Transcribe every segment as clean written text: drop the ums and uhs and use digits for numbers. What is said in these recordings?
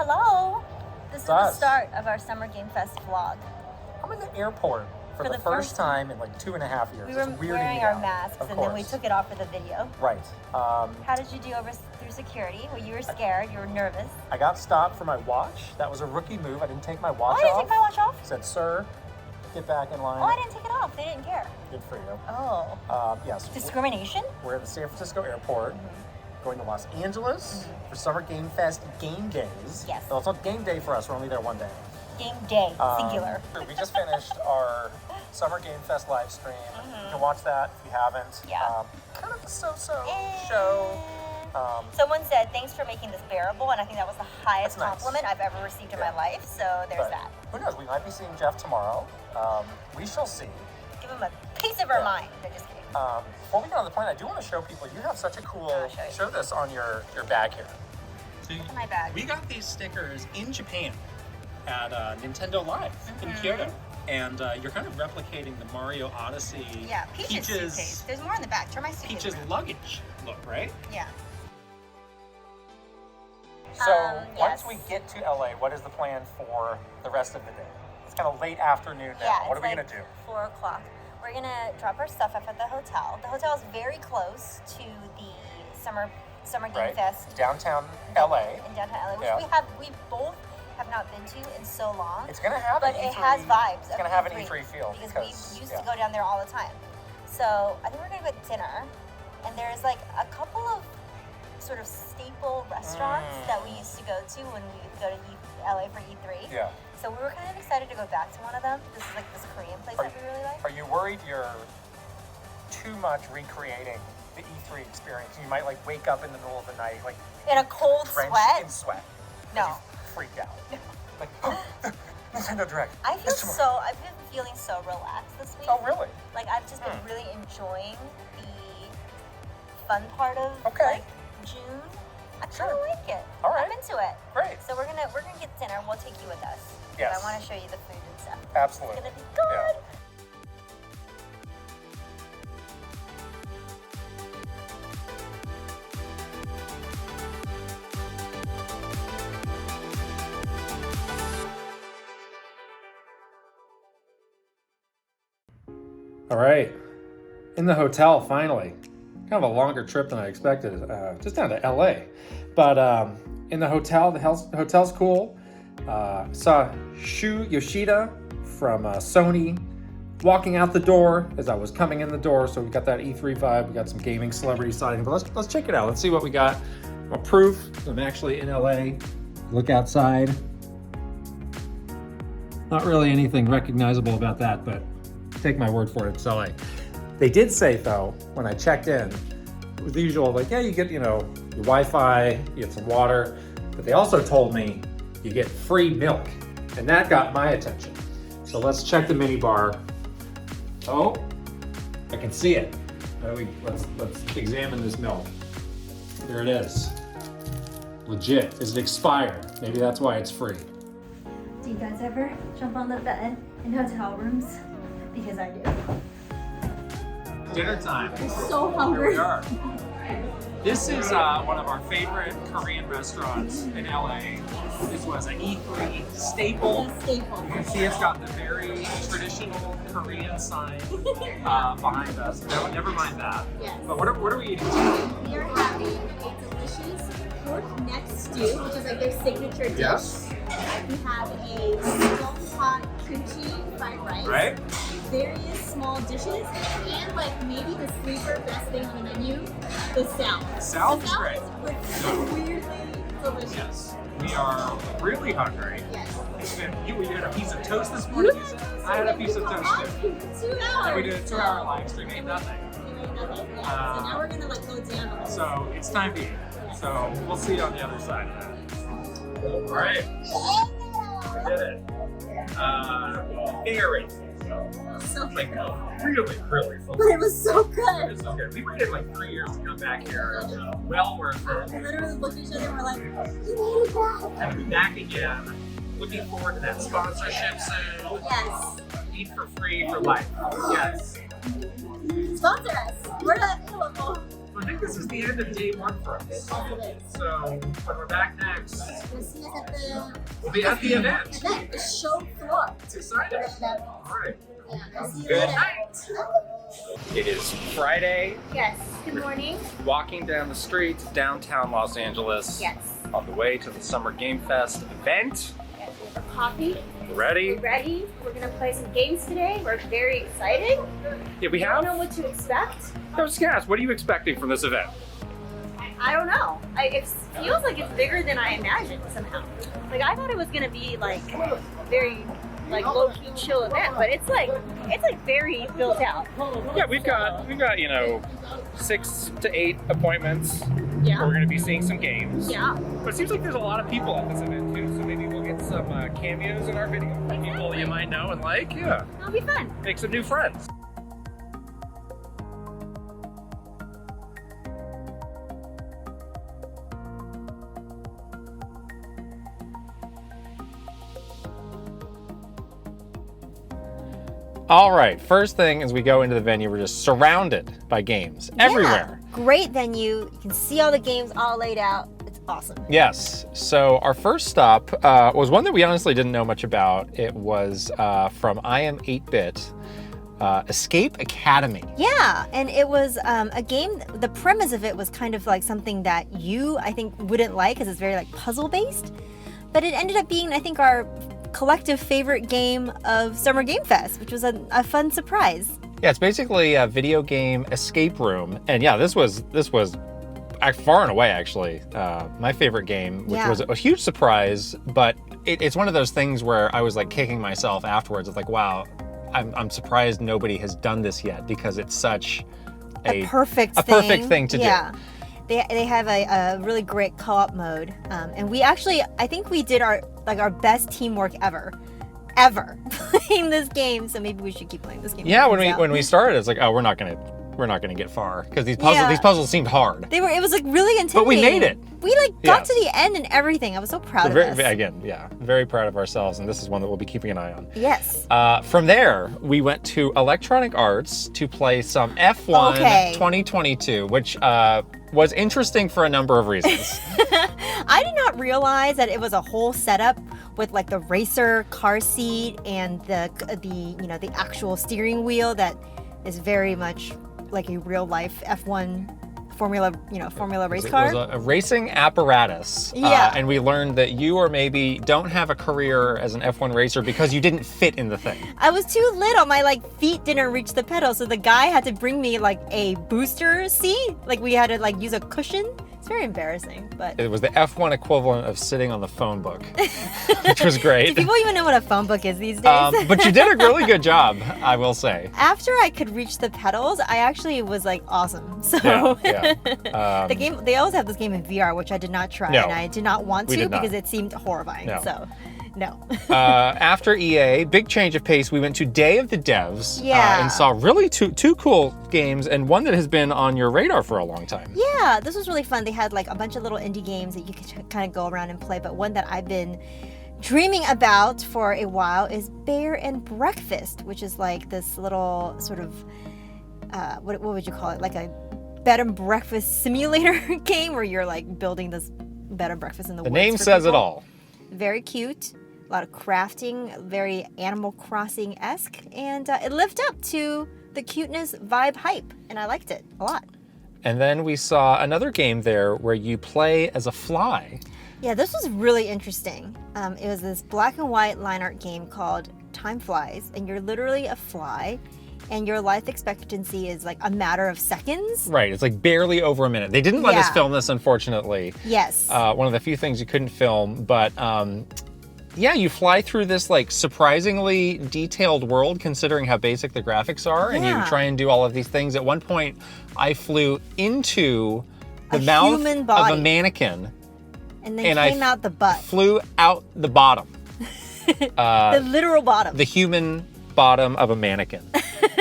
Hello! This is the us. start of our Summer Game Fest vlog. I'm in the airport for the first time in like 2.5 years. We were wearing our masks and then we took it off for the video. Right. How did you do through security? Well, you were scared, you were nervous. I got stopped for my watch. That was a rookie move. I didn't take my watch off. Oh, I didn't take my watch off? Said, sir, get back in line. Oh, I didn't take it off. They didn't care. Good for you. Oh. Yes. Discrimination? We're at the San Francisco airport. Going to Los Angeles for Summer Game Fest game days. Yes. So it's not game day for us. We're only there one day. Game day, singular. We just finished our Summer Game Fest live stream. You can watch that if you haven't. Yeah. Kind of a so-so show. Someone said, thanks for making this bearable, and I think that was the highest compliment I've ever received in my life, so there's that. Who knows? We might be seeing Jeff tomorrow. We shall see. Give him a piece of our mind. No, just kidding. Before we get on the plane, I do want to show people, you have such a cool, show this on your bag here. So my bag. We got these stickers in Japan at Nintendo Live in Kyoto. And you're kind of replicating the Mario Odyssey. Yeah, Peach's suitcase. There's more in the back. Turn my suitcase Peach's luggage look, right? Yeah. So once we get to LA, what is the plan for the rest of the day? It's kind of late afternoon now. Yeah, what are we going to do? 4 o'clock. We're going to drop our stuff off at the hotel. The hotel is very close to the Summer Game Fest. Downtown LA. In downtown LA, which we both have not been to in so long. It's going to have but it has vibes. It's going to have an E3 feel. Because we used to go down there all the time. So I think we're going to go to dinner. And there's like a couple of sort of staple restaurants that we used to go to when we would go to LA for E3. Yeah. So we were kind of excited to go back to one of them. This is like this Korean place that we really like. Are you worried you're too much recreating the E3 experience? You might like wake up in the middle of the night, like in a cold sweat. In sweat. No. Like you freaked out. No. Like, Nintendo Direct. I've been feeling so relaxed this week. Oh, really? Like I've just been really enjoying the fun part of like June. I kind of like it. All right. I'm into it. Great. So we're gonna get dinner. We'll take you with us. Yes. I want to show you the food and stuff. Absolutely. It's gonna be good. All right, in the hotel finally. Kind of a longer trip than I expected, just down to LA. But in the hotel, the hotel's cool. Saw Shu Yoshida from Sony walking out the door as I was coming in the door. So we got that E3 vibe. We got some gaming celebrity sighting. But let's check it out. Let's see what we got. Well, proof I'm actually in LA. Look outside. Not really anything recognizable about that, but take my word for it, it's LA. They did say though, when I checked in, it was the usual, like, yeah, you get, your Wi-Fi, you get some water, but they also told me you get free milk, and that got my attention. So let's check the mini bar. Oh, I can see it. Let's examine this milk. There it is. Legit. Is it expired? Maybe that's why it's free. Do you guys ever jump on the bed in hotel rooms? Because I do. Dinner time. I'm so hungry. Here we are. This is one of our favorite Korean restaurants in LA. This was an E3 staple. You can see it's got the very traditional Korean sign behind us. No, never mind that. Yes. But what are we eating? We are having a delicious pork neck stew, which is like their signature dish. Yes. We have a stone pot kimchi fried rice. Right? Various small dishes, and like maybe the sleeper best thing on the menu, the salad. Salad is great. Is weirdly delicious. Yes. We are really hungry. Yes. You had a piece of toast this morning? I had a piece of toast too. 2 hours. We did a 2-hour live stream, ate nothing. So now we're gonna like go down. So it's time to eat. So we'll see you on the other side of that. All right. We did it. Finger rings. So Like really full. But it was so good. It was so good. We waited like 3 years to come back here. Well worth it. We literally looked at each other and we're like, you made it back. And we'll be back again. Looking forward to that sponsorship soon. Yes. Eat for free for life. Yes. Sponsor us. We're not local. I think this this is the end of day 1 for us. So when we're back next, You'll see us at the we'll be at the event. the show floor. It's exciting. All right. Yeah, I'll see you Good later. night. It is Friday. Yes. Good morning. Walking down the streets of downtown Los Angeles. Yes. On the way to the Summer Game Fest event. Yes. We have a coffee. Ready? We're ready. We're gonna play some games today. We're very excited. Yeah, we I don't know have. what to expect. I was gonna ask, what are you expecting from this event? I don't know. It feels like it's bigger than I imagined somehow. Like I thought it was gonna be like very like low key chill event, but it's like very built out. Yeah, we've got 6 to 8 appointments. Yeah. We're gonna be seeing some games. Yeah. But it seems like there's a lot of people at this event too, so maybe we'll get some cameos in our video. People you might know and like. Yeah. It'll be fun. Make some new friends. All right, first thing as we go into the venue, we're just surrounded by games everywhere. Yeah, great venue. You can see all the games all laid out. It's awesome. Yes, so our first stop was one that we honestly didn't know much about. It was from I Am 8-Bit, Escape Academy. Yeah, and it was a game. The premise of it was kind of like something that you, I think, wouldn't like because it's very like puzzle based. But it ended up being, I think, our collective favorite game of Summer Game Fest, which was a fun surprise. Yeah, it's basically a video game escape room, and yeah, this was far and away actually my favorite game, which was a huge surprise. But it's one of those things where I was like kicking myself afterwards. It's like, wow, I'm surprised nobody has done this yet because it's such a perfect thing to do. They have a really great co-op mode, and we actually, I think we did our best teamwork ever playing this game. So maybe we should keep playing this game. Yeah, when we started, it's like, oh, we're not gonna get far because these puzzles seemed hard. It was like really intimidating. But we made it. We got to the end and everything. I was so proud of us. Again, yeah, very proud of ourselves, and this is one that we'll be keeping an eye on. Yes. From there, we went to Electronic Arts to play some F1 2022, which was interesting for a number of reasons. I did not realize that it was a whole setup with like the racer car seat and the actual steering wheel that is very much like a real life F1 Formula race car. It was a racing apparatus. Yeah. And we learned that you or maybe don't have a career as an F1 racer because you didn't fit in the thing. I was too little. My feet didn't reach the pedal, so the guy had to bring me a booster seat. We had to use a cushion. It's very embarrassing, but it was the F1 equivalent of sitting on the phone book, which was great. Do people even know what a phone book is these days? But you did a really good job, I will say. After I could reach the pedals, I actually was awesome. So the game, they always have this game in VR, which I did not try, and I did not want to because it seemed horrifying. No. So. No. After EA, big change of pace, we went to Day of the Devs and saw really two cool games and one that has been on your radar for a long time. Yeah, this was really fun. They had a bunch of little indie games that you could kind of go around and play, but one that I've been dreaming about for a while is Bear and Breakfast, which is this little sort of, what would you call it? Like a bed and breakfast simulator game where you're building this bed and breakfast in the woods. The name says it all. Very cute. A lot of crafting, very Animal Crossing-esque, and it lived up to the cuteness vibe hype, and I liked it a lot. And then we saw another game there where you play as a fly. Yeah, this was really interesting. It was this black and white line art game called Time Flies, and you're literally a fly, and your life expectancy is a matter of seconds. Right, it's barely over a minute. They didn't let us film this, unfortunately. Yes. One of the few things you couldn't film, but yeah, you fly through this surprisingly detailed world considering how basic the graphics are, and you try and do all of these things. At one point, I flew into the mouth of a mannequin. And then came out the butt. Flew out the bottom. The literal bottom. The human bottom of a mannequin,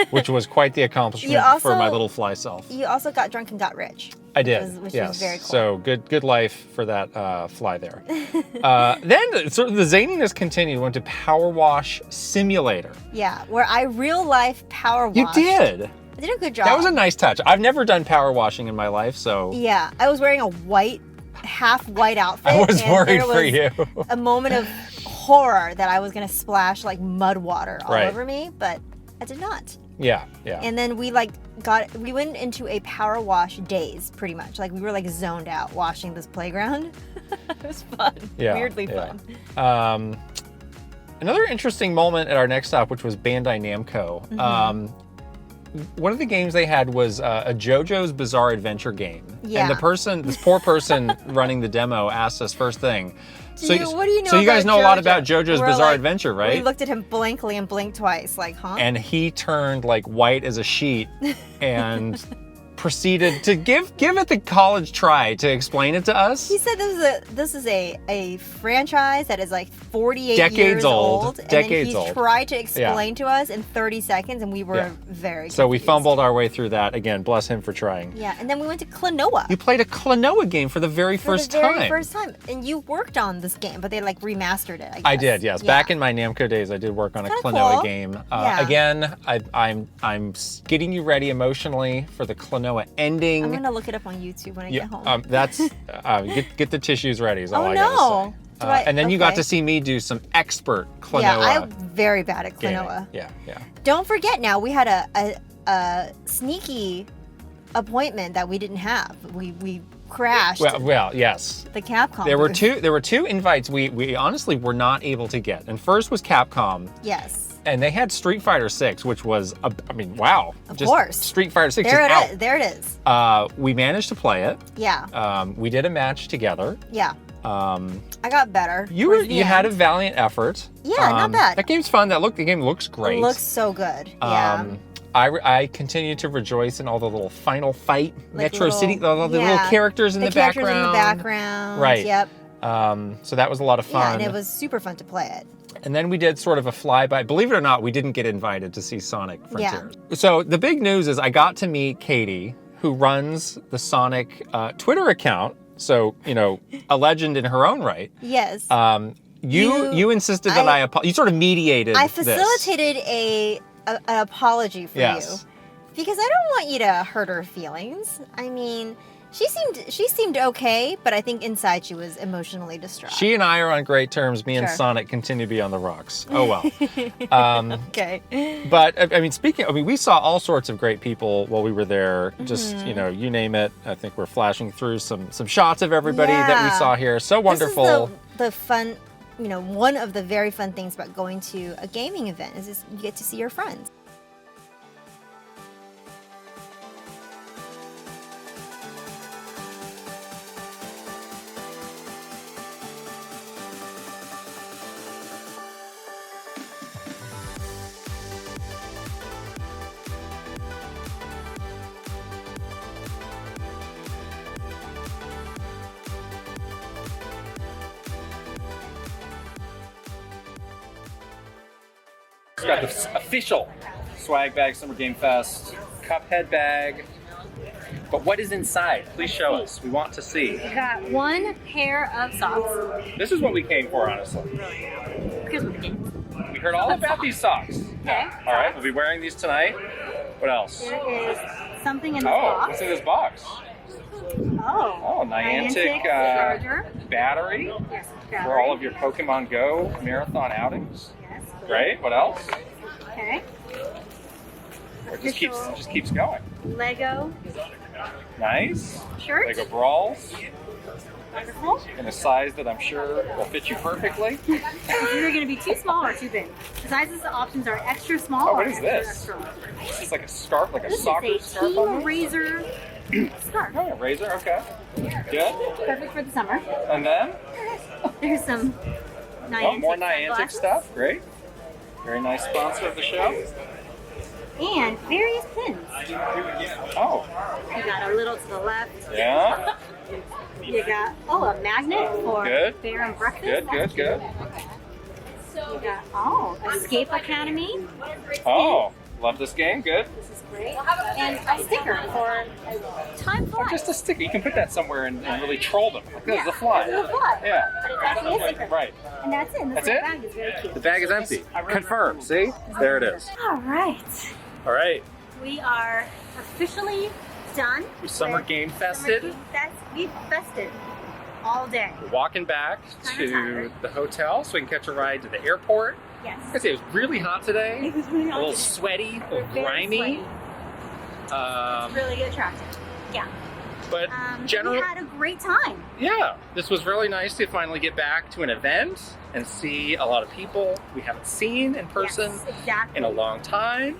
which was quite the accomplishment for my little fly self. You also got drunk and got rich. I did, which was very cool. So good life for that fly there. Then sort of the zaniness continued. Went to Power Wash Simulator. Yeah, where I real life power washed. You did. I did a good job. That was a nice touch. I've never done power washing in my life, so Yeah, I was wearing a half white outfit. I was and worried there for you. a moment of horror that I was gonna splash like mud water all Right. over me, but I did not. Yeah. And then we went into a power wash daze pretty much. Like we were like zoned out washing this playground. It was fun. Yeah, Weirdly yeah. fun. Another interesting moment at our next stop, which was Bandai Namco. One of the games they had was a JoJo's Bizarre Adventure game. Yeah. And this poor person running the demo asked us first thing. What do you know So you guys about know a lot JoJo? about JoJo's We're Bizarre like- Adventure, We right? looked at him blankly and blinked twice, like, huh? And he turned like white as a sheet and proceeded to give it the college try to explain it to us. He said this is a franchise that is like 48 Decades years old. and Decades then he old. tried to explain to us in 30 seconds, and we were Yeah. very confused. So we fumbled our way through that. Again, bless him for trying. Yeah, and then we went to Klonoa You played a Klonoa game for the very first for the very time. first time, and you worked on this game, but they like remastered it. I did, yes. Yeah. Back in my Namco days, I did work on a Kinda Klonoa cool. game. Yeah. Again, I'm getting you ready emotionally for the Klonoa ending. I'm gonna look it up on YouTube when I get home. That's get the tissues ready. Is all Oh, I no. gotta say. And then you got okay. to see me do some expert Klonoa. Yeah, I'm very bad at gaming. Klonoa. Yeah. Don't forget now, we had a sneaky appointment that we didn't have. We crashed Well, yes. the Capcom. There were booth. two invites we honestly were not able to get. And first was Capcom. Yes. And they had Street Fighter 6, which was, wow. Of course. Street Fighter 6 There is it out. is. There it is. We managed to play it. Yeah. We did a match together. Yeah. I got better. You had a valiant effort. Yeah, not bad. That game's fun. The game looks great. It looks so good. Yeah. I continue to rejoice in all the little final fight Like Metro little- City, the little yeah. characters in the characters background. in the background. Right. Yep. So that was a lot of fun. Yeah, and it was super fun to play it. And then we did sort of a flyby. Believe it or not, we didn't get invited to see Sonic Frontiers. So the big news is I got to meet Katie, who runs the Sonic Twitter account. So, a legend in her own right. Yes. You insisted that you sort of mediated I this. facilitated an apology for Yes. you because I don't want you to hurt her feelings. I mean, she seemed okay, but I think inside she was emotionally distraught. She and I are on great terms. Me and Sure. Sonic continue to be on the rocks. Oh well. Okay. But I mean, we saw all sorts of great people while we were there. Just Mm-hmm. you name it. I think we're flashing through some shots of everybody that we Yeah. saw here. So wonderful. This is the fun. One of the very fun things about going to a gaming event is just you get to see your friends. It's got the official Swag Bag Summer Game Fest Cuphead bag. But what is inside? Please show us. We want to see. We got one pair of socks This is what we came for, honestly. because we're kids. We heard all about these socks. Okay. All right, we'll be wearing these tonight. What else? There is something in the Oh, box. what's in this box? Oh, Niantic charger. battery Yes, for all of your Pokemon Go marathon outings. Yes. Great. What else? Okay. It just keeps going. Lego Nice. shirt. Lego Brawls Wonderful. in a size that I'm sure will fit you perfectly. It's either going to be too small or too big. The sizes options are extra small Oh, or what is extra, this? extra large. This is like a scarf, like a This soccer is a scarf. Team almost. Razor scarf. Oh, razor. Okay. Good. Perfect for the summer. And then There's some Niantic more Niantic sunglasses. stuff. Great. Very nice sponsor of the show. And various pins. Oh, You got a little to the left. yeah. You got, a magnet for Good. Bear and Breakfast. Good. You got, Escape Academy. Oh, love this game. Good. This is great. And a sticker for Time Or Flies. just a sticker. You can put that somewhere and really troll them. Like this is a fly. This is a fly. Yeah. But it's actually a sticker. Right. And that's it. And this That's little it? bag is very cute. The bag is empty. Confirmed. See? There it is. All right. All right. we are officially done. Summer with Game Summer Fested. Game Fest. We've fested all day. We're walking back Kinda to tired. the hotel so we can catch a ride to the airport. Yes. I say it was really hot today. It was really A hot little today. sweaty, a little Very grimy. sweaty. Really attractive. Yeah. But We generally, had a great time. yeah, this was really nice to finally get back to an event and see a lot of people we haven't seen in person Yes, exactly. in a long time.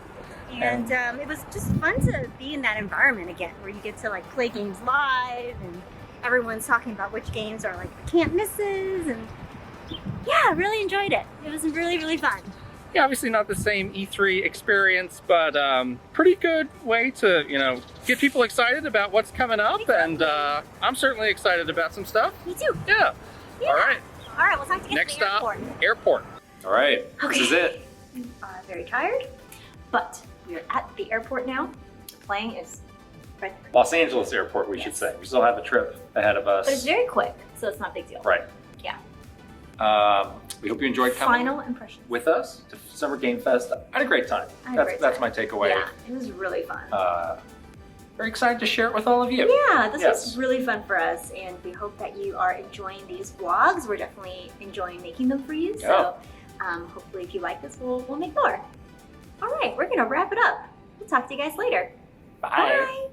And it was just fun to be in that environment again, where you get to like play games live, and everyone's talking about which games are like the can't misses, and yeah, I really enjoyed it. It was really, really fun. Yeah, obviously not the same E3 experience, but pretty good way to, get people excited about what's coming up. And I'm certainly excited about some stuff. Me too. Yeah. Yeah. All right. All right, we'll talk to you Next at the stop, airport. airport. All right. Okay. This is it. We are very tired, but we're at the airport now. The plane is right there. Los Angeles airport, we should Yes. say. We still have a trip ahead of us. But it's very quick, so it's not a big deal. Right. Yeah. We hope you enjoyed coming Final impressions. with us to Summer Game Fest. I had a great time. I had a great That's time. my takeaway. Yeah, it was really fun. Very excited to share it with all of you. Yeah, this Yes. was really fun for us, and we hope that you are enjoying these vlogs. We're definitely enjoying making them for you. So hopefully if you like this, we'll make more. All right, we're gonna wrap it up. We'll talk to you guys later. Bye. Bye.